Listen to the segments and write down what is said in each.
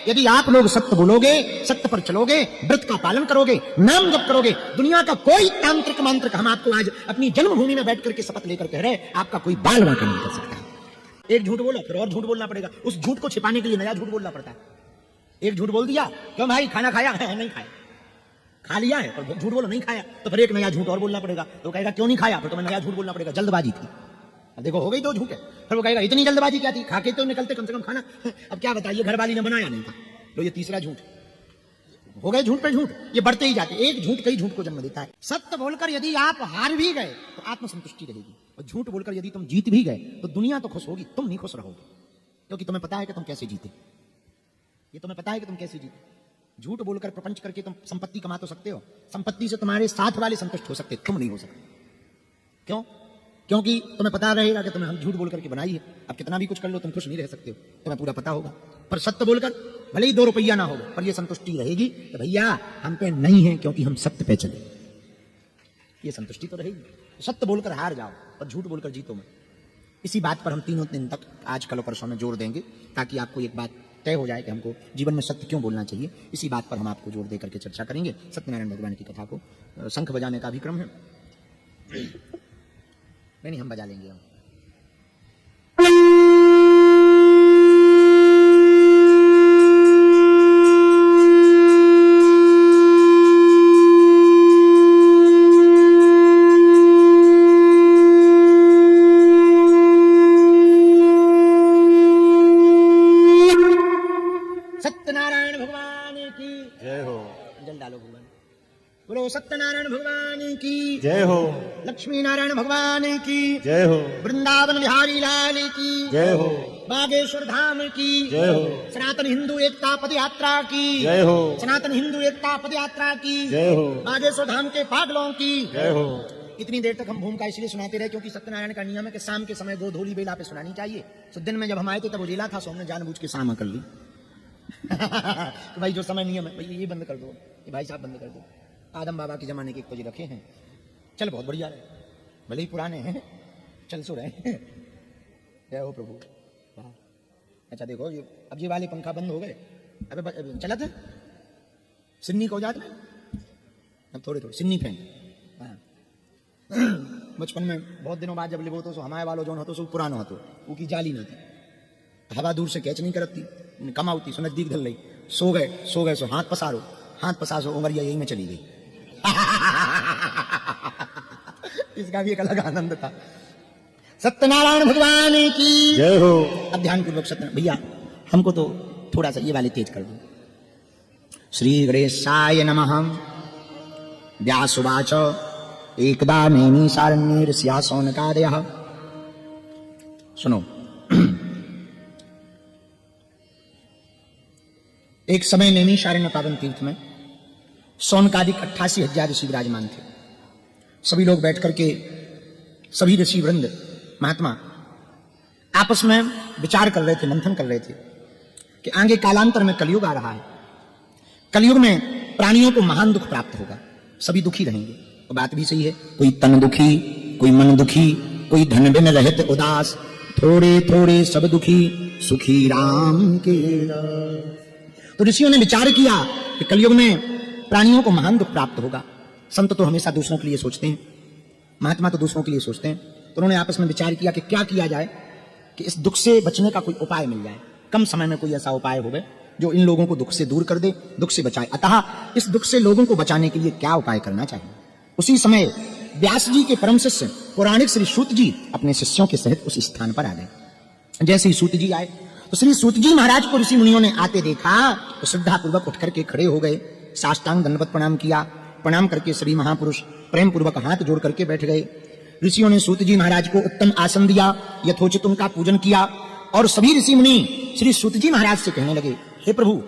यदि आप लोग सत्य बोलोगे, सत्य पर चलोगे, व्रत का पालन करोगे, नाम जप करोगे, दुनिया का कोई तांत्रिक मंत्र, हम आपको आज अपनी जन्मभूमि में बैठ करके शपथ लेकर कह रहे, आपका कोई बाल वांका नहीं कर सकता। एक झूठ बोला फिर और झूठ बोलना पड़ेगा, उस झूठ को छिपाने के लिए नया झूठ बोलना पड़ता है। एक झूठ बोल दिया, क्यों भाई खाना खाया है? नहीं खाया। खा लिया है पर झूठ बोलो नहीं खाया, तो फिर एक नया झूठ और बोलना पड़ेगा। तो कहेगा क्यों नहीं खाया, फिर तुम्हें नया झूठ बोलना पड़ेगा, जल्दबाजी थी। अब देखो हो गई दो झूठ है। फिर वो कहेगा इतनी जल्दबाजी क्या थी, खा के तो निकलते कम से कम खाना। अब क्या बताइए, घर वाली ने बनाया नहीं था, तो ये तीसरा झूठ हो गए। झूठ पे झूठ ये बढ़ते ही जाते, एक झूठ कई झूठ को जन्म देता है। सत्य बोलकर यदि आप हार भी गए तो आत्मसंतुष्टि रहेगी, और झूठ बोलकर यदि तुम जीत भी गए तो दुनिया तो खुश होगी, तुम नहीं खुश रहोगे, क्योंकि तुम्हें पता है कि तुम कैसे जीते। ये तुम्हें पता है कि तुम कैसे जीते। झूठ बोलकर प्रपंच करके तुम संपत्ति कमा तो सकते हो, संपत्ति से तुम्हारे साथ वाले संतुष्ट हो सकते, तुम नहीं हो सकते। क्यों? क्योंकि तुम्हें पता रहेगा कि तुम्हें हम झूठ बोल करके बनाई है। अब कितना भी कुछ कर लो तुम खुश नहीं रह सकते हो, तुम्हें पूरा पता होगा। पर सत्य बोलकर भले ही 2 रुपया ना हो, पर ये संतुष्टि रहेगी कि भैया हम पे नहीं है, क्योंकि हम सत्य पे चले, ये संतुष्टि तो रहेगी। सत्य बोलकर हार जाओ और झूठ बोलकर जीतो मत। इसी बात पर हम 3 दिन तक आज कल परसों में जोर देंगे, ताकि आपको एक बात तय हो जाए कि हमको जीवन में सत्य क्यों बोलना चाहिए। इसी बात पर हम आपको जोर दे करके चर्चा करेंगे। सत्यनारायण भगवान की कथा को शंख बजाने का भी क्रम है। नहीं हम बजा लेंगे। हम सत्यनारायण भगवान की जय हो। जल डालो भगवान। बोलो सत्यनारायण भगवान की जय हो। लक्ष्मी नारायण भगवान की जय हो। वृंदावन बिहारी लाल की जय हो। बागेश्वर धाम की जय हो। सनातन हिंदू एकता पद यात्रा की जय हो। सनातन हिंदू एकता पद यात्रा की जय हो। बागेश्वर धाम के पागलों की जय हो। इतनी देर तक हम भूमिका इसलिए सुनाते रहे क्योंकि सत्यनारायण का नियम है कि शाम के समय गोधूली बेला पे सुनानी चाहिए। तो दिन में जब हम आए थे तब उजेला था, सो हमने जानबूझ के शाम कर ली। तो भाई जो समय नियम है, भाई ये बंद कर दो, ये भाई साहब बंद कर दो। आदम बाबा के जमाने के एक रखे हैं, चल बहुत बढ़िया रहे, भले ही पुराने हैं, चल सो रहे हैं। जय हो प्रभु। अच्छा देखो ये अब ये वाले पंखा बंद हो गए, अबे चला था सिन्नी को जात में, अब थोड़े थोड़े सिन्नी फैन। बचपन में बहुत दिनों बाद जब लिबो तो हमारे वालों जो होतो सो पुरानो होतो, वो की जाली नहीं थी, हवा दूर से कैच नहीं करती, कमाऊती सो नजदीक धल रही, सो गए सो हाथ पसारो उमरिया यही में चली गई। इसका भी एक अलग आनंद था। सत्यनारायण भगवान की जय हो। अब ध्यान पूर्वक सत्य भैया हमको तो थोड़ा सा ये वाले तेज कर दो। श्री गणेशाय नमः। व्यासुवाच एकदा नैमिषारण्ये ऋषिः शौनकादयः। सुनो, एक समय नैमिषारण्य पावन तीर्थ में शौनकादिक 88,000 ऋषि विराजमान थे। सभी लोग बैठ करके, सभी ऋषि वृंद महात्मा आपस में विचार कर रहे थे, मंथन कर रहे थे कि आगे कालांतर में कलयुग आ रहा है। कलयुग में प्राणियों को महान दुख प्राप्त होगा, सभी दुखी रहेंगे। तो बात भी सही है, कोई तन दुखी, कोई मन दुखी, कोई धन बिन रहत उदास, थोड़े थोड़े सब दुखी, सुखी राम के। तो ऋषियों ने विचार किया कि कलयुग में प्राणियों को महान दुख प्राप्त होगा। संत तो हमेशा दूसरों के लिए सोचते हैं, महात्मा तो दूसरों के लिए सोचते हैं। तो उन्होंने आपस में विचार किया कि क्या किया जाए कि इस दुख से बचने का कोई उपाय मिल जाए, कम समय में कोई ऐसा उपाय होवे जो इन लोगों को दुख से दूर कर दे, दुख से बचाए। अतः इस दुख से लोगों को बचाने के लिए क्या उपाय करना चाहिए। उसी समय व्यास जी के परम शिष्य पौराणिक श्री सूत जी अपने शिष्यों के सहित उस स्थान पर आ गए। जैसे ही सूत जी आए तो श्री सूत जी महाराज को ऋषि मुनियों ने आते देखा तो श्रद्धा पूर्वक उठ करके खड़े हो गए, साष्टांग दंडवत प्रणाम किया। प्रणाम करके सभी महापुरुष प्रेम पूर्वक हाथ जोड़ करके बैठ गए। ऋषियों ने सूत जी महाराज को उत्तम आसन दिया, यथोचित उनका पूजन किया और सभी ऋषि मुनि श्री सूत जी महाराज से कहने लगे, हे प्रभु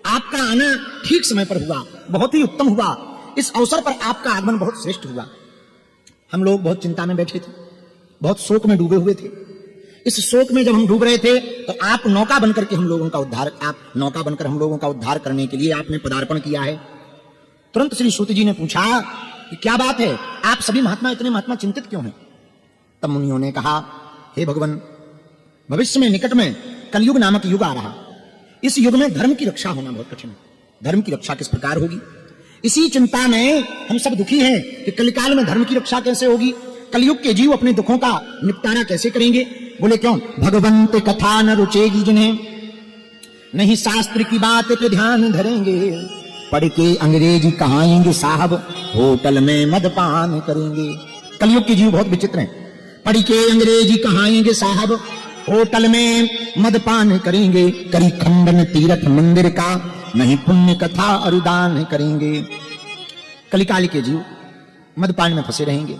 आपका आना ठीक समय पर हुआ, बहुत ही उत्तम हुआ। इस अवसर पर आपका आगमन बहुत श्रेष्ठ हुआ। हम लोग बहुत चिंता में बैठे थे, बहुत शोक में डूबे हुए थे। इस शोक में जब हम डूब रहे थे तो आप नौका बनकर के हम लोगों का उद्धार, आप नौका बनकर हम लोगों का उद्धार करने के लिए आपने पदार्पण किया है। तुरंत श्री सूत जी ने पूछा कि क्या बात है, आप सभी महात्मा इतने महात्मा चिंतित क्यों हैं। तब मुनियों ने कहा, हे भगवान भविष्य में निकट में कलयुग नामक युग आ रहा, इस युग में धर्म की रक्षा होना बहुत कठिन है। धर्म की रक्षा किस प्रकार होगी, इसी चिंता में हम सब दुखी हैं कि कलिकाल में धर्म की रक्षा कैसे होगी, कलयुग के जीव अपने दुखों का निपटारा कैसे करेंगे। बोले क्यों, भगवंत कथा न रुचेगी जिन्हें, नहीं शास्त्र की बात पे ध्यान धरेंगे, पढ़ के अंग्रेजी कहाएंगे साहब, होटल में मदपान करेंगे। कलयुग के जीव बहुत विचित्र हैं, पढ़ के अंग्रेजी कहाएंगे साहब, होटल में मदपान करेंगे, करी खंडन तीर्थ मंदिर का, नहीं पुण्य कथा अनुदान करेंगे। कलिकाल के जीव मदपान में फंसे रहेंगे,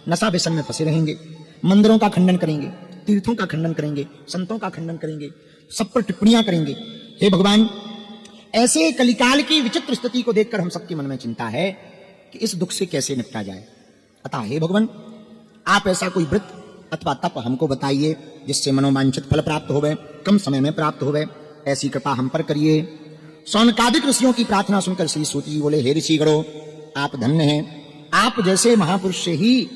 नशा व्यसन में फंसे रहेंगे, मंदिरों का खंडन करेंगे, तीर्थों का खंडन करेंगे, संतों का खंडन करेंगे, सब पर टिप्पणियां करेंगे। हे भगवान, ऐसे कलिकाल की विचित्र स्थिति को देखकर हम सबके मन में चिंता है कि इस दुख से कैसे निपटा जाए। अतः हे भगवान, आप ऐसा कोई व्रत अथवा तप हमको बताइए जिससे मनोवांछित फल प्राप्त होवे, कम समय में प्राप्त होवे, ऐसी कृपा हम पर करिए। सौनकादिक ऋषियों की प्रार्थना सुनकर श्री सूत जी बोले, हे ऋषिगणों, आप धन्य हैं, आप जैसे महापुरुष से ही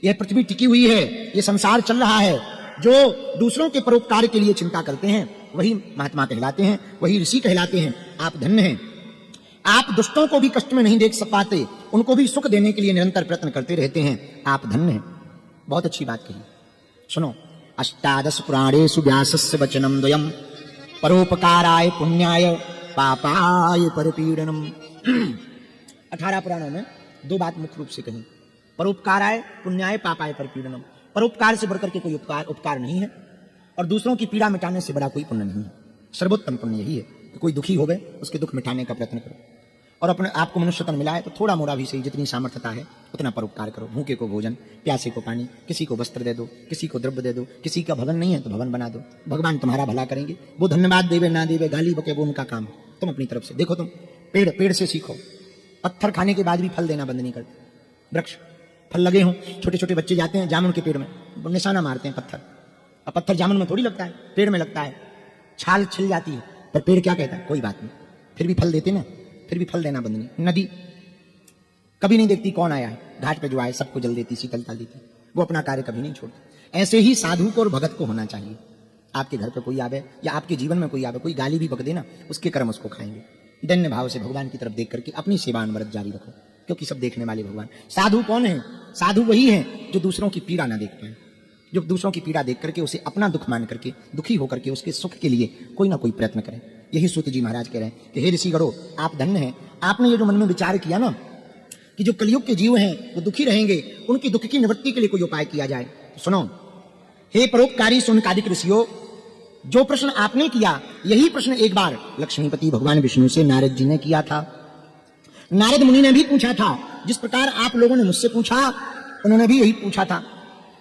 यह पृथ्वी टिकी हुई है, ये संसार चल रहा है। जो दूसरों के परोपकार के लिए चिंता करते हैं वही महात्मा कहलाते हैं, वही ऋषि कहलाते हैं। आप धन्य हैं, आप दुष्टों को भी कष्ट में नहीं देख पाते, उनको भी सुख देने के लिए निरंतर प्रयत्न करते रहते हैं। आप धन्य हैं। बहुत अच्छी बात कही, सुनो। अष्टादश पुराणेषु व्यासस्य वचनम द्वयम, परोपकाराय पुण्याय पापाय परपीडनम। 18 पुराणों में दो बात मुख्य रूप से कही, परोपकाराय पुण्याय पापाय परपीडनम। परोपकार से बढ़कर के कोई उपकार नहीं है, और दूसरों की पीड़ा मिटाने से बड़ा कोई पुण्य नहीं है। सर्वोत्तम पुण्य यही है कि कोई दुखी हो गए उसके दुख मिटाने का प्रयत्न करो, और अपने आपको मनुष्य तन मिला है तो थोड़ा मोड़ा भी सही, जितनी सामर्थ्यता है उतना परोपकार करो। भूखे को भोजन, प्यासे को पानी, किसी को वस्त्र दे दो, किसी को द्रव्य दे दो, किसी का भवन नहीं है तो भवन बना दो। भगवान तुम्हारा भला करेंगे। वो धन्यवाद देवे ना देवे, गाली बके, वो उनका काम। तुम अपनी तरफ से देखो, तुम पेड़ से सीखो। पत्थर खाने के बाद भी फल देना बंद नहीं करते। वृक्ष फल लगे हों, छोटे छोटे बच्चे जाते हैं जामुन के पेड़ में, निशाना मारते हैं पत्थर। अब पत्थर जामुन में थोड़ी लगता है, पेड़ में लगता है, छाल छिल जाती है, पर पेड़ क्या कहता है, कोई बात नहीं, फिर भी फल देते ना, फिर भी फल देना बंद नहीं। नदी कभी नहीं देखती कौन आया है, घाट पे जो आए सबको जल देती, शीतलता देती, वो अपना कार्य कभी नहीं छोड़ती। ऐसे ही साधु को और भगत को होना चाहिए। आपके घर पे कोई आवे या आपके जीवन में कोई आवे, कोई गाली भी बक देना, उसके कर्म उसको खाएंगे। धन्य भाव से भगवान की तरफ देख करके अपनी सेवा अनवरत जारी रखो, क्योंकि सब देखने वाले भगवान। साधु कौन है? साधु वही है जो दूसरों की पीड़ा ना देख पाए, जो दूसरों की पीड़ा देख करके उसे अपना दुख मान करके, दुखी होकर के उसके सुख के लिए कोई ना कोई प्रयत्न करे। यही सूत जी महाराज कह रहे हैं कि हे ऋषिगणों, आप धन्य हैं। आपने ये जो मन में विचार किया ना कि जो कलयुग के जीव हैं वो दुखी रहेंगे, उनकी दुख की निवृत्ति के लिए कोई उपाय किया जाए। तो सुनो, हे परोपकारी सौनकादिक ऋषियों, जो प्रश्न आपने किया यही प्रश्न एक बार लक्ष्मीपति भगवान विष्णु से नारद जी ने किया था। नारद मुनि ने भी पूछा था, जिस प्रकार आप लोगों ने मुझसे पूछा उन्होंने भी यही पूछा था।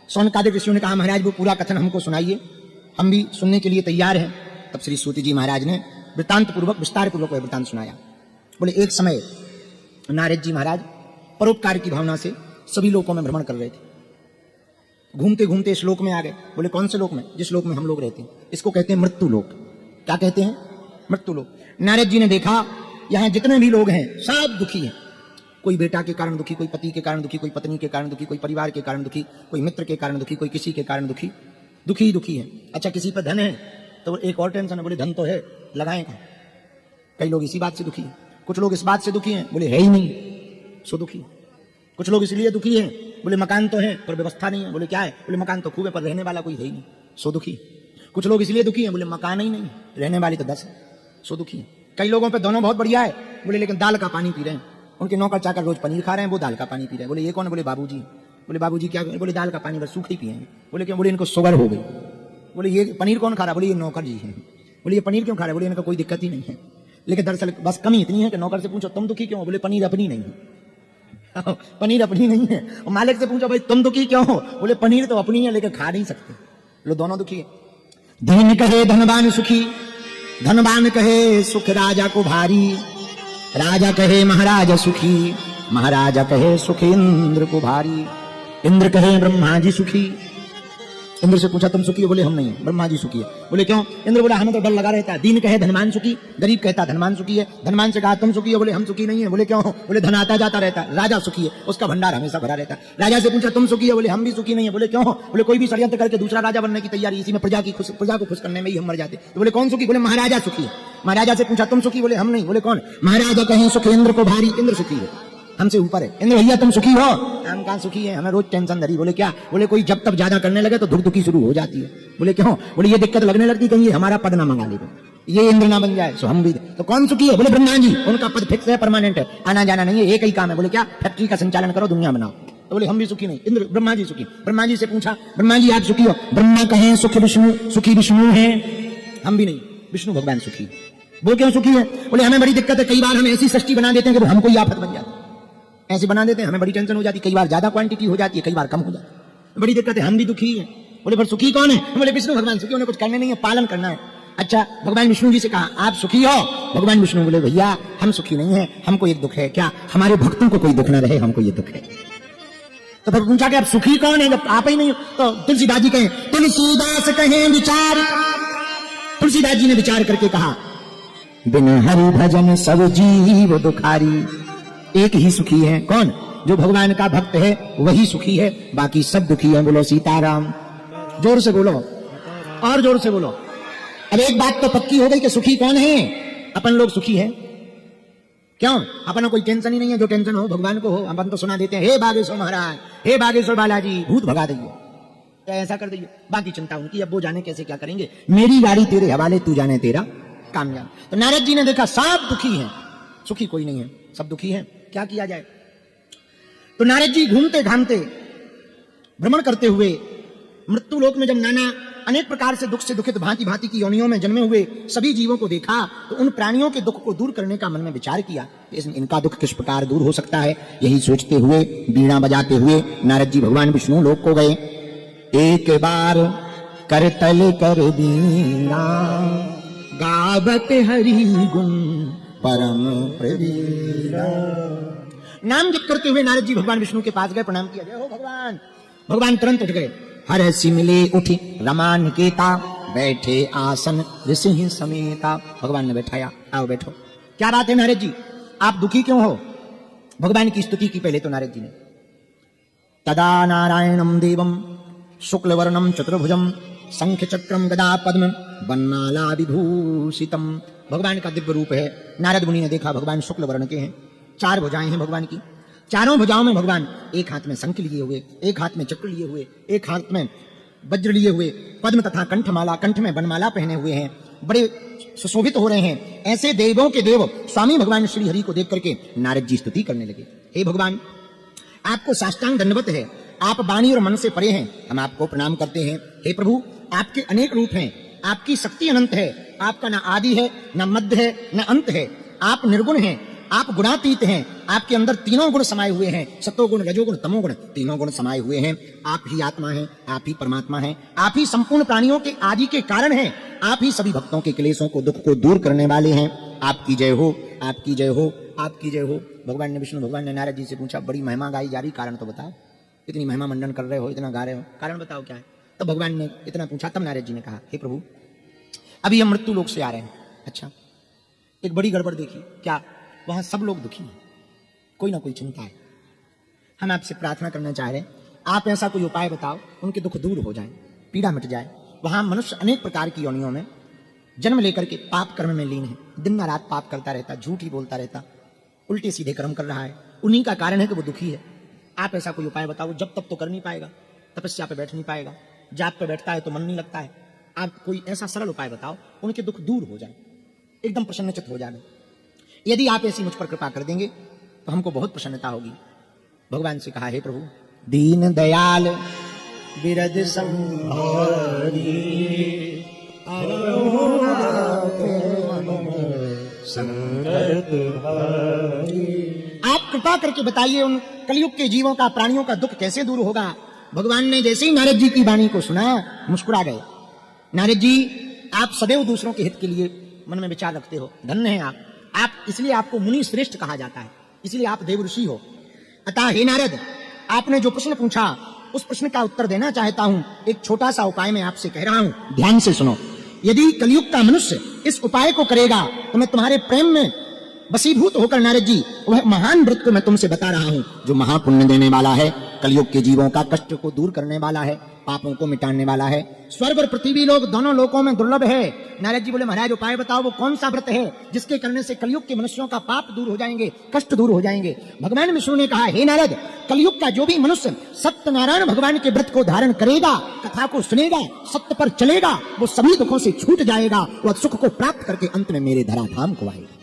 सौनकादिक ऋषियों ने कहा, महाराज वो पूरा कथन हमको सुनाइए, हम भी सुनने के लिए तैयार हैं। तब श्री सूत जी महाराज ने वृत्तांत पूर्वक, विस्तार पूर्वक वह वृत्तांत सुनाया। बोले एक समय नारद जी महाराज परोपकार की भावना से सभी लोकों में भ्रमण कर रहे थे। घूमते घूमते इस लोक में आ गए। बोले कौन से लोक में? जिस लोक में हम लोग रहते हैं, इसको कहते हैं मृत्यु लोक। क्या कहते हैं? मृत्यु लोक। नारद जी ने देखा यहाँ जितने भी लोग हैं सब दुखी हैं। कोई बेटा के कारण दुखी, कोई पति के कारण दुखी, कोई पत्नी के कारण दुखी, कोई परिवार के कारण दुखी, कोई मित्र के कारण दुखी, कोई किसी के कारण दुखी, दुखी दुखी है। अच्छा, किसी पर धन है तो एक और टेंशन है, बोले धन तो है, लगाएं कहाँ? कई लोग इसी बात से दुखी हैं। कुछ लोग इस बात से दुखी हैं, बोले है ही नहीं, सो दुखी। कुछ लोग इसलिए दुखी हैं, बोले मकान तो है पर व्यवस्था नहीं है। बोले क्या है? बोले मकान तो खूब है पर रहने वाला कोई है ही नहीं, सो दुखी। कुछ लोग इसलिए दुखी हैं, बोले मकान ही नहीं, रहने वाली तो 10 है, सो दुखी। कई लोगों पे दोनों बहुत बढ़िया है, बोले लेकिन दाल का पानी पी रहे हैं। उनके नौकर चाकर रोज पनीर खा रहे हैं, वो दाल का पानी पी रहे हैं। बोले ये कौन है? बोले बाबूजी। बोले बाबूजी क्या? बोले दाल का पानी बस सूखे ही पिएंगे। बोले क्यों? बोले इनको शुगर हो गई। बोले ये पनीर कौन खा रहा? बोले ये नौकर जी है। बोले ये पनीर क्यों खा रहे? बोले इनका कोई दिक्कत ही नहीं है। लेकिन दरअसल बस कमी इतनी है कि नौकर से पूछो तुम दुखी क्यों? बोले पनीर अपनी नहीं है। पनीर अपनी नहीं है। और मालिक से पूछो भाई तुम दुखी क्यों हो? बोले पनीर तो अपनी है लेकिन खा नहीं सकते। लो दोनों दुखी है। धन कहे धनवान सुखी, धनवान कहे सुख राजा को भारी, राजा कहे महाराजा सुखी, महाराजा कहे सुख इंद्र को भारी, इंद्र कहे ब्रह्मा जी सुखी। इंद्र से पूछा तुम सुखी हो? बोले हम नहीं है। ब्रह्मा जी सुखी है। बोले क्यों? इंद्र बोला हमें तो डर लगा रहता है, दीन कहे धनवान सुखी, गरीब कहता धनवान सुखी है। धनवान से कहा तुम सुखी हो? बोले हम सुखी नहीं है। बोले क्यों? बोले धन आता जाता रहता है। राजा सुखी है, उसका भंडार हमेशा भरा रहता है। राजा से पूछा तुम सुखी हो? बोले हम भी सुखी नहीं है। बोले क्यों? बोले कोई भी षड्यंत्र करके दूसरा राजा बनने की तैयारी, इसी में प्रजा को खुश करने में ही हम मर जाते। तो बोले कौन सुखी? बोले महाराजा सुखी है। महाराजा से पूछा तुम सुखी? बोले हम नहीं। बोले कौन? महाराजा कहें सुखेंद्र को भारी, इंद्र सुखी है, हमसे ऊपर है। इंद्र भैया तुम सुखी हो? हम कहां सुखी है, हमें रोज टेंशन धरी। बोले क्या? बोले कोई जब तब ज्यादा करने लगे तो धुक-धुकी शुरू हो जाती है। बोले क्यों? बोले ये दिक्कत लगने लगती कहीं हमारा पद ना मंगा ले, ये इंद्र ना बन जाए सो हम भी। तो कौन सुखी है? बोले ब्रह्मा जी, उनका पद फिक्स है, परमानेंट है, आना जाना नहीं है, एक ही काम है। बोले क्या? फैक्ट्री का संचालन करो, दुनिया बनाओ। तो बोले हम भी सुखी नहीं। इंद्र ब्रह्मा जी सुखी। ब्रह्मा जी से पूछा ब्रह्मा जी आप सुखी हो? ब्रह्मा कहें सुखी विष्णु है, हम भी नहीं, विष्णु भगवान सुखी। बोल क्यों सुखी है? बोले हमें बड़ी दिक्कत है, कई बार हम ऐसी सृष्टि बना देते हैं कि हमको ही आफत बन जाती है, ऐसे बना देते हैं, हमें बड़ी टेंशन हो जाती है, कई बार ज्यादा क्वांटिटी हो जाती है, कई बार कम हो जाती है, बड़ी दिक्कत है, हम भी दुखी हैं। बोले पर सुखी कौन है? बोले विष्णु भगवान सुखी, उन्हें कुछ करने नहीं है, पालन करना है। अच्छा, भगवान विष्णु जी से कहा आप सुखी हो? भगवान विष्णु बोले भैया हम सुखी नहीं है, हमको एक दुख है। क्या? हमारे भक्तों को कोई दुख ना रहे, हमको ये दुख है। तो फिर पूछा कि आप सुखी कौन है जब आप ही नहीं हो? तो तुलसीदास जी कहें, तुलसीदास कहें विचार, तुलसीदास जी ने विचार करके कहा बिन हरि भजन सब जीव दुखारी, एक ही सुखी है। कौन? जो भगवान का भक्त है वही सुखी है, बाकी सब दुखी है। बोलो सीताराम। जोर से बोलो, और जोर से बोलो। अब एक बात तो पक्की हो गई कि सुखी कौन है? अपन लोग सुखी है। क्यों? अपना कोई टेंशन ही नहीं है, जो टेंशन हो भगवान को हो। अपन तो सुना देते हैं हे बागेश्वर महाराज, हे बागेश्वर बालाजी, भूत भगा दइए, ऐसा कर दइए, बाकी चिंता उनकी, अब वो जाने कैसे क्या करेंगे, मेरी गाड़ी तेरे हवाले, तू जाने तेरा कामयाब। तो नारद जी ने देखा सब दुखी हैं, सुखी कोई नहीं है, सब दुखी हैं, क्या किया जाए? तो नारद जी घूमते घामते भ्रमण करते हुए मृत्यु लोक में जब नाना अनेक प्रकार से दुख से दुखित भांति भांति की योनियों में जन्मे हुए सभी जीवों को देखा, तो उन प्राणियों के दुख को दूर करने का मन में विचार किया, इनका दुख किस प्रकार दूर हो सकता है। यही सोचते हुए बीणा बजाते हुए नारद जी भगवान विष्णु लोक को गए। एक बार करतल कर बीणा, गावत हरि गुण परम प्रवीणा। नाम जप करते हुए नारद जी भगवान विष्णु के पास गए, प्रणाम किया, जय हो भगवान। भगवान तुरंत उठ गए, हर सिमले उठी रमान केता, बैठे आसन ऋषि समेता। भगवान ने बैठाया, आओ बैठो। क्या बात है नारद जी, आप दुखी क्यों हो? भगवान की स्तुति की पहले तो नारद जी ने। तदा नारायणम देवम शुक्ल वर्णम चतुर्भुजम, शंख चक्रम गदा पद्म वनमाला विभूषितम। भगवान का दिव्य रूप है। नारद मुनि ने देखा भगवान शुक्ल वर्ण के हैं, 4 भुजाएं हैं भगवान की, चारों भुजाओं में भगवान एक हाथ में शंख लिए हुए, एक हाथ में चक्र लिए हुए, एक हाथ में वज्र लिए हुए, पद्म तथा कंठमाला, कंठ में वनमाला पहने हुए हैं, बड़े सुशोभित हो रहे हैं। ऐसे देवों के देव स्वामी भगवान श्री हरि को देख करके नारद जी स्तुति करने लगे। हे भगवान, आपको साष्टांग दंडवत है, आप वाणी और मन से परे हैं, हम आपको प्रणाम करते हैं। हे प्रभु, आपके अनेक रूप हैं, आपकी शक्ति अनंत है, आपका न आदि है, न मध्य है, न अंत है, आप निर्गुण हैं, आप गुणातीत हैं, आपके अंदर तीनों गुण समाये हुए हैं, सतोगुण रजोगुण तमोगुण तीनों गुण समाये हुए हैं। आप ही आत्मा हैं, आप ही परमात्मा हैं, आप ही संपूर्ण प्राणियों के आदि के कारण हैं, आप ही सभी भक्तों के क्लेशों को दुख को दूर करने वाले हैं। आपकी जय हो, आपकी जय हो, आपकी जय हो। भगवान ने विष्णु भगवान ने नारद जी से पूछा, बड़ी महिमा गाई जा रही, कारण तो बताओ, इतनी महिमा मंडन कर रहे हो, इतना गा रहे हो, कारण बताओ क्या है? तो भगवान ने इतना पूछा, तब नारद जी ने कहा, हे प्रभु, अभी हम मृत्यु लोक से आ रहे हैं। अच्छा, एक बड़ी गड़बड़ देखी। क्या? वहां सब लोग दुखी हैं, कोई ना कोई चिंता है। हम आपसे प्रार्थना करना चाह रहे हैं, आप ऐसा कोई उपाय बताओ, उनके दुख दूर हो जाए, पीड़ा मिट जाए। वहां मनुष्य अनेक प्रकार की योनियों में जन्म लेकर के पाप कर्म में लीन है, दिन रात पाप करता रहता, झूठ ही बोलता रहता, उल्टे सीधे कर्म कर रहा है, उन्हीं का कारण है कि वो दुखी है। आप ऐसा कोई उपाय बताओ, जब तब तो कर नहीं पाएगा, तपस्या पे बैठ नहीं पाएगा, जाप पे बैठता है तो मन नहीं लगता है, आप कोई ऐसा सरल उपाय बताओ, उनके दुख दूर हो जाए, एकदम प्रसन्नचित्त हो जाए। यदि आप ऐसी मुझ पर कृपा कर देंगे तो हमको बहुत प्रसन्नता होगी। भगवान से कहा, हे प्रभु, दीन दयाल बिरद संभारी, आप कृपा करके बताइए उन कलयुग के जीवों का, प्राणियों का दुख कैसे दूर होगा। भगवान ने जैसे ही नारद जी की वाणी को सुना, मुस्कुरा गए। नारद जी, आप सदैव दूसरों के हित के लिए मन में विचार रखते हो, धन्य हैं आप इसलिए आपको मुनि श्रेष्ठ कहा जाता है, इसलिए आप देव ऋषि हो। अतः हे नारद, आपने जो प्रश्न पूछा उस प्रश्न का उत्तर देना चाहता हूं। एक छोटा सा उपाय मैं आपसे कह रहा हूं, ध्यान से सुनो। यदि कलयुग का मनुष्य इस उपाय को करेगा तो मैं तुम्हारे प्रेम में वशीभूत होकर नारद जी वह महान व्रत को मैं तुमसे बता रहा हूं, जो महापुण्य देने वाला है, कलयुग के जीवों का कष्ट को दूर करने वाला है, पापों को मिटाने वाला है। स्वर्ग और पृथ्वी लोक दोनों लोकों में दुर्लभ है। नारद जी बोले, महाराज उपाय बताओ, वो कौन सा व्रत है जिसके करने से कलयुग के मनुष्यों का पाप दूर हो जाएंगे, कष्ट दूर हो जाएंगे। भगवान विष्णु ने कहा, हे नारद, कलयुग का जो भी मनुष्य सत्यनारायण भगवान के व्रत को धारण करेगा, कथा को सुनेगा, सत्य पर चलेगा, वो सभी दुखों से छूट जाएगा, वह सुख को प्राप्त करके अंत में मेरे धराधाम को आएगा।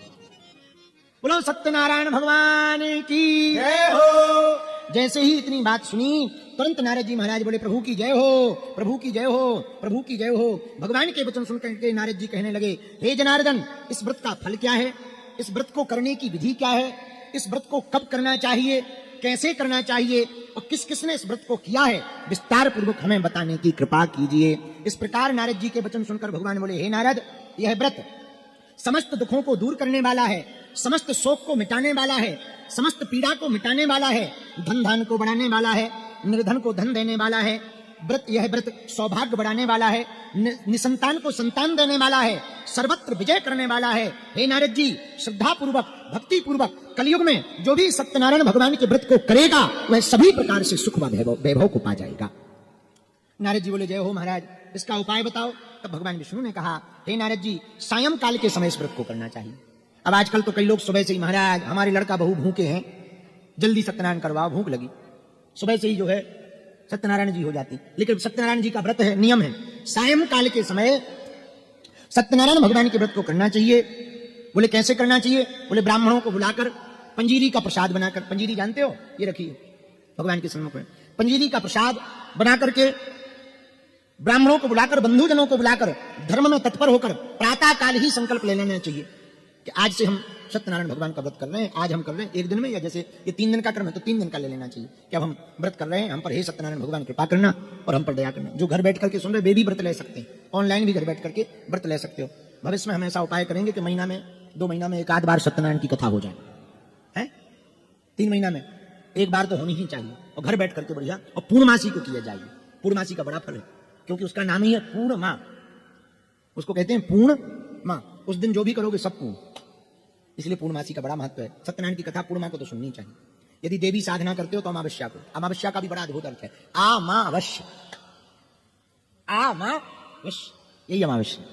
बोलो सत्यनारायण भगवान की जय हो। जैसे ही इतनी बात सुनी तुरंत नारद जी महाराज बोले, प्रभु की जय हो, प्रभु की जय हो, प्रभु की जय हो। भगवान के वचन सुनकर के नारद जी कहने लगे, हे जनार्दन, इस व्रत का फल क्या है, इस व्रत को करने की विधि क्या है, इस व्रत को कब करना चाहिए, कैसे करना चाहिए और किस किसने इस व्रत को किया है, विस्तार पूर्वक हमें बताने की कृपा कीजिए। इस प्रकार नारद जी के वचन सुनकर भगवान बोले, हे नारद, यह व्रत समस्त दुखों को दूर करने वाला है, समस्त शोक को मिटाने वाला है, समस्त पीड़ा को मिटाने वाला है, धन धान को बढ़ाने वाला है, निर्धन को धन देने वाला है। यह व्रत सौभाग्य बढ़ाने वाला है, निसंतान को संतान देने वाला है, सर्वत्र विजय करने वाला है। हे नारद जी, श्रद्धा पूर्वक, भक्ति पूर्वक कलयुग में जो भी सत्यनारायण भगवान के व्रत को करेगा वह सभी प्रकार से सुख व वैभव को पा जाएगा। नारद जी बोले, जय हो महाराज, इसका उपाय बताओ। तब भगवान विष्णु ने कहा, हे नारद जी, सायं काल के समय इस व्रत को करना चाहिए। अब आजकल तो कई लोग सुबह से ही, महाराज हमारे लड़का बहू भूखे हैं, जल्दी सत्यनारायण करवाओ, भूख लगी, सुबह से ही जो है सत्यनारायण जी हो जाती। लेकिन सत्यनारायण जी का व्रत है, नियम है, सायं काल के समय सत्यनारायण भगवान के व्रत को करना चाहिए। बोले कैसे करना चाहिए? बोले ब्राह्मणों को बुलाकर पंजीरी का प्रसाद बनाकर, पंजीरी जानते हो, ये रखिए भगवान के सम्मुख में, पंजीरी का प्रसाद बना करके ब्राह्मणों को बुलाकर, बंधुजनों को बुलाकर धर्म में तत्पर होकर प्रातः काल ही संकल्प ले लेना चाहिए कि आज से हम सत्यनारायण भगवान का व्रत कर रहे हैं, आज हम कर रहे हैं एक दिन में, या जैसे ये 3 दिन का क्रम है तो 3 दिन का ले लेना चाहिए कि अब हम व्रत कर रहे हैं, हम पर हे सत्यनारायण भगवान कृपा करना और हम पर दया करना। जो घर बैठ करके सुन रहे वे भी व्रत ले सकते हैं, ऑनलाइन भी घर बैठ करके व्रत ले सकते हो। भविष्य में हम ऐसा उपाय करेंगे कि महीना में, 2 महीना में एक आध बार सत्यनारायण की कथा हो जाए, है 3 महीना में एक बार तो होनी ही चाहिए, और घर बैठ करके बढ़िया, और पूर्णमासी को किया जाएगी। पूर्णमासी का बड़ा फल है, क्योंकि उसका नाम ही है पूर्णमा, उसको कहते हैं पूर्णमा। उस दिन जो भी करोगे सब पूर्ण, इसलिए पूर्णमासी का बड़ा महत्व है। सत्यनारायण की कथा पूर्णिमा को तो सुननी चाहिए। यदि देवी साधना करते हो तो अमावस्या को, अमावस्या का भी बड़ा अद्भुत अर्थ है, अमावस्या, अमावस्या, यही अमावस्या,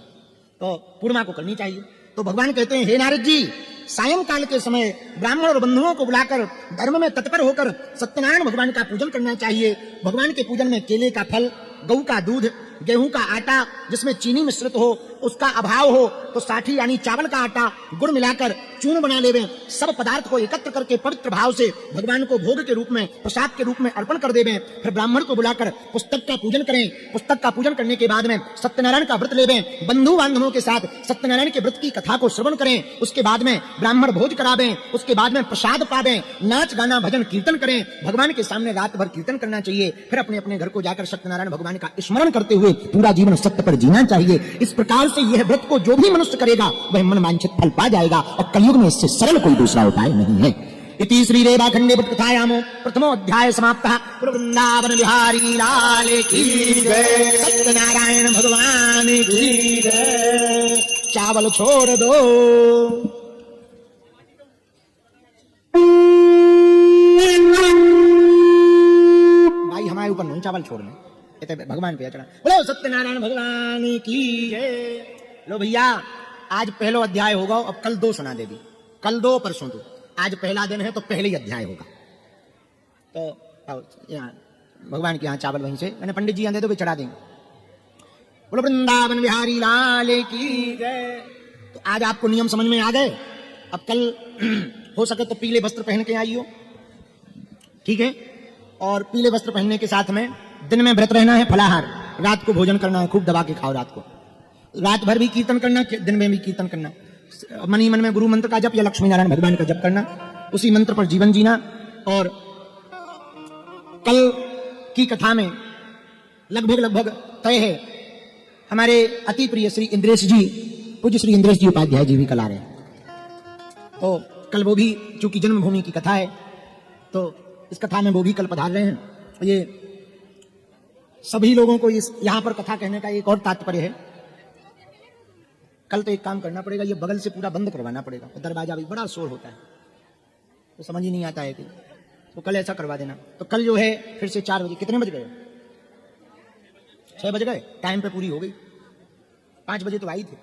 तो पूर्णिमा को करनी चाहिए। तो भगवान कहते हैं, हे नारद जी, सायंकाल के समय ब्राह्मण और बंधुओं को बुलाकर धर्म में तत्पर होकर सत्यनारायण भगवान का पूजन करना चाहिए। भगवान के पूजन में केले का फल, गऊ का दूध, गेहूं का आटा जिसमें चीनी मिश्रित हो, उसका अभाव हो तो साठी यानी चावल का आटा, गुड़ मिलाकर चूर्ण बना लेवे। सब पदार्थ को एकत्र करके पवित्र भाव से भगवान को भोग के रूप में, प्रसाद के रूप में अर्पण कर देवे। फिर ब्राह्मण को बुलाकर पुस्तक का पूजन करें। पुस्तक का पूजन करने के बाद में सत्यनारायण का व्रत लेवे। बंधु बांधवों के साथ सत्यनारायण के व्रत की कथा को श्रवण करें। उसके बाद में ब्राह्मण भोज करावें, उसके बाद में प्रसाद पावें, नाच गाना भजन कीर्तन करें। भगवान के सामने रात भर कीर्तन करना चाहिए। फिर अपने अपने घर को जाकर सत्यनारायण भगवान का स्मरण करते हुए पूरा जीवन सत्य पर जीना चाहिए। इस प्रकार से यह व्रत को जो भी मनुष्य करेगा वह मनवांछित फल पा जाएगा, और कलयुग में इससे सरल कोई दूसरा उपाय नहीं है। इति श्री रेवाखंडे कथायामो प्रथमो अध्याय समाप्तः। वृंदावन बिहारी लाल की जय, सत्यनारायण भगवान की जय। चावल छोड़ दो, भाई हमारे ऊपर नहीं चावल छोड़ने, भगवान पे चढ़ा। बोलो सत्यनारायण भगवान की जय। लो भैया, आज पहला अध्याय होगा, अब कल 2 सुना देगी, कल 2 परसों 2। आज पहला दिन है तो पहले ही अध्याय होगा। तो यहाँ भगवान के यहाँ चावल वहीं से, मैंने पंडित जी यहाँ दे दो कि चढ़ा देंगे। बोलो वृंदावन बिहारी लाल की जय। तो आज आपको नियम समझ में आ गए। अब कल हो सके तो पीले वस्त्र पहन के आइयो, ठीक है। और पीले वस्त्र पहनने के साथ में दिन में व्रत रहना है, फलाहार, रात को भोजन करना है, खूब दबा के खाओ। रात को, रात भर भी कीर्तन करना, दिन में भी कीर्तन करना। मन ही मन में गुरु मंत्र का जप या लक्ष्मी नारायण भगवान का जप करना, उसी मंत्र पर जीवन जीना। और कल की कथा में लगभग तय है, हमारे अति प्रिय श्री इंद्रेश जी, पूज्य श्री इंद्रेश जी उपाध्याय जी भी कल आ रहे हैं। तो कल वो भी, चूंकि जन्मभूमि की कथा है तो इस कथा में वो भी कल पधार रहे हैं। ये सभी लोगों को इस यहां पर कथा कहने का एक और तात्पर्य है। कल तो एक काम करना पड़ेगा, ये बगल से पूरा बंद करवाना पड़ेगा, दरवाजा भी बड़ा शोर होता है तो समझ ही नहीं आता है कि, तो कल ऐसा करवा देना। तो कल जो है फिर से 4 बजे, कितने बज गए? 6 बज गए, टाइम पे पूरी हो गई। 5 बजे तो आई थी,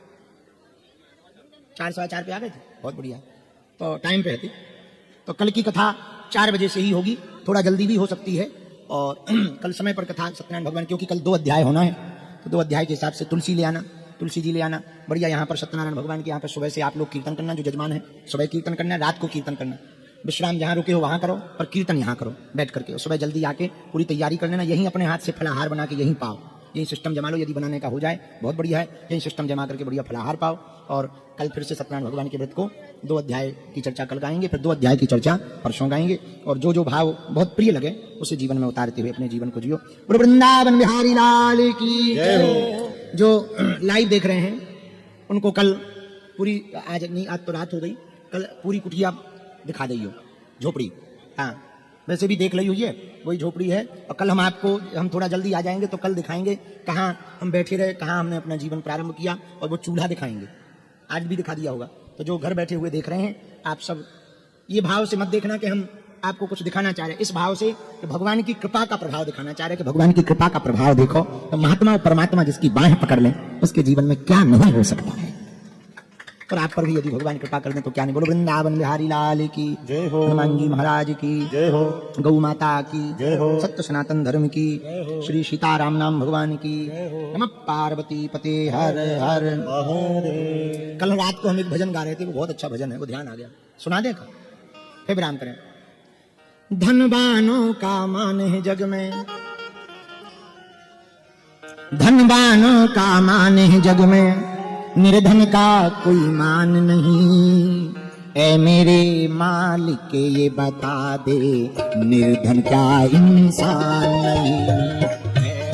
4 सवा 4 पे आ गए थे, बहुत बढ़िया, तो टाइम पे रहती। तो कल की कथा 4 बजे से ही होगी, थोड़ा जल्दी भी हो सकती है। और कल समय पर कथा सत्यनारायण भगवान, क्योंकि कल 2 अध्याय होना है, तो 2 अध्याय के हिसाब से तुलसी ले आना, तुलसी जी ले आना, बढ़िया। यहाँ पर सत्यनारायण भगवान के यहाँ पर सुबह से आप लोग कीर्तन करना, जो जजमान है सुबह कीर्तन करना, रात को कीर्तन करना, विश्राम जहाँ रुके हो वहाँ करो, पर कीर्तन यहाँ करो बैठ करके। सुबह जल्दी आके पूरी तैयारी कर लेना, यहीं अपने हाथ से फलाहार बना के यहीं पाओ, यही सिस्टम जमा लो, यदि बनाने का हो जाए बहुत बढ़िया है, यही सिस्टम जमा करके बढ़िया फलाहार पाओ। और कल फिर से सत्यनारायण भगवान के व्रत को 2 अध्याय की चर्चा कल गाएंगे, फिर 2 अध्याय की चर्चा परसों गाएंगे, और जो जो भाव बहुत प्रिय लगे उसे जीवन में उतारते हुए अपने जीवन को जियो। वृंदावन बिहारी लाल की जय हो। जो लाइव देख रहे हैं उनको कल पूरी, आज नहीं, आज तो रात हो गई, कल पूरी कुटिया दिखा दियो, झोपड़ी, हाँ वैसे भी देख ली हुई है, वही झोपड़ी है। और कल हम थोड़ा जल्दी आ जाएंगे तो कल दिखाएंगे कहाँ हम बैठे रहे, कहाँ हमने अपना जीवन प्रारंभ किया, और वो चूल्हा दिखाएंगे, आज भी दिखा दिया होगा। तो जो घर बैठे हुए देख रहे हैं आप सब, ये भाव से मत देखना कि हम आपको कुछ दिखाना चाह रहे हैं, इस भाव से कि भगवान की कृपा का प्रभाव दिखाना चाह रहे हैं, कि भगवान की कृपा का प्रभाव देखो तो महात्मा और परमात्मा जिसकी बाहें पकड़ लें उसके जीवन में क्या नहीं हो सकता है। और आप पर भी यदि भगवान कृपा कर दें तो क्या नहीं। बोलो वृंदावन बिहारी लाल की जय हो, हनुमान जी महाराज की जय हो, गौ माता की जय हो, सत्य सनातन धर्म की जय हो, श्री सीताराम नाम भगवान की नमः पार्वती पते हर हर महादेव। कल रात को हम एक भजन गा रहे थे, वो बहुत अच्छा भजन है, वो ध्यान आ गया, सुना दें फिर विराम करें। धनवानों का मान है जग में, धनवानों का मान है जग में, निर्धन का कोई मान नहीं। ऐ मेरे मालिक ये बता दे, निर्धन क्या इंसान नहीं।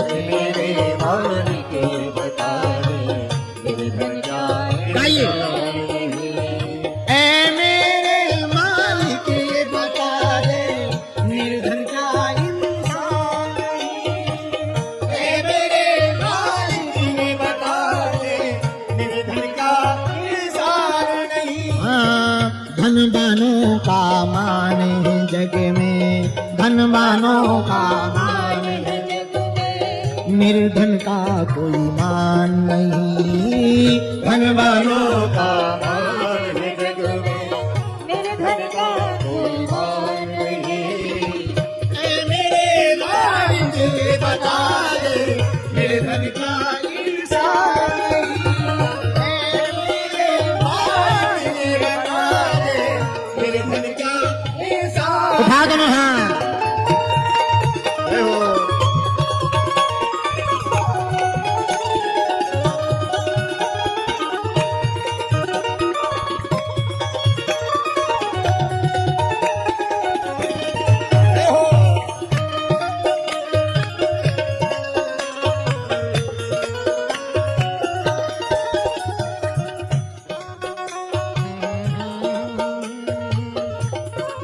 ऐ मेरे मालिक ये बता दे, निर्धन क्या इंसान नहीं। ऐ मेरे मालिक ये बता दे, निर्धन क्या इंसान नहीं। ऐ मेरे मालिक ये बता दे, धनवानों का मान है जग में, धनवानों का मान है जग में, निर्धन का कोई मान नहीं। धनवानों का मान है जग में, निर्धन का कोई मान नहीं। ऐ मेरे मालिक ये बता दे, निर्धन का इंसान नहीं। उठा देना, हाँ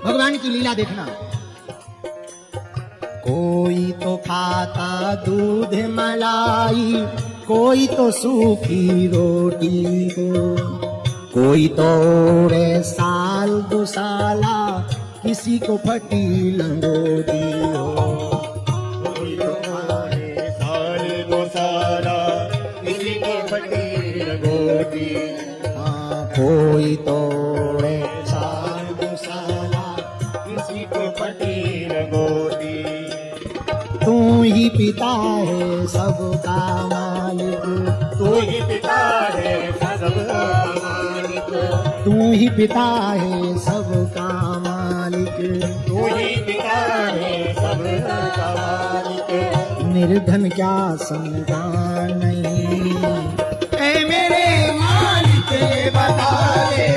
भगवान की लीला देखना। कोई तो खाता दूध मलाई, कोई तो सूखी रोटी हो, कोई तो रे साल 2 साला, किसी को फटी लंगोटी हो। कोई तो रे साल 2 साला, किसी को फटी लंगोटी। हाँ कोई तो रे साल 2 साला, किसी को फटी लंगोटी। तू ही पिता है सबका मालिक, तू ही पिता है सबका मालिक, तू ही पिता है सबका मालिक, तू ही पिता है सबका मालिक। निर्धन क्या संतान नहीं। ऐ मेरे मालिक ये बता दे,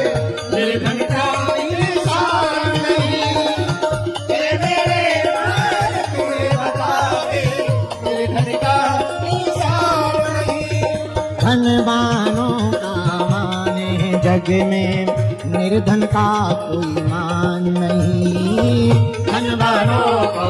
निर्धन क्या इंसान नहीं। ऐ मेरे मालिक ये बता दे, निर्धन का इंसान नहीं। धनवानों का मान है जग में, निर्धन का कोई मान नहीं। धनवानों का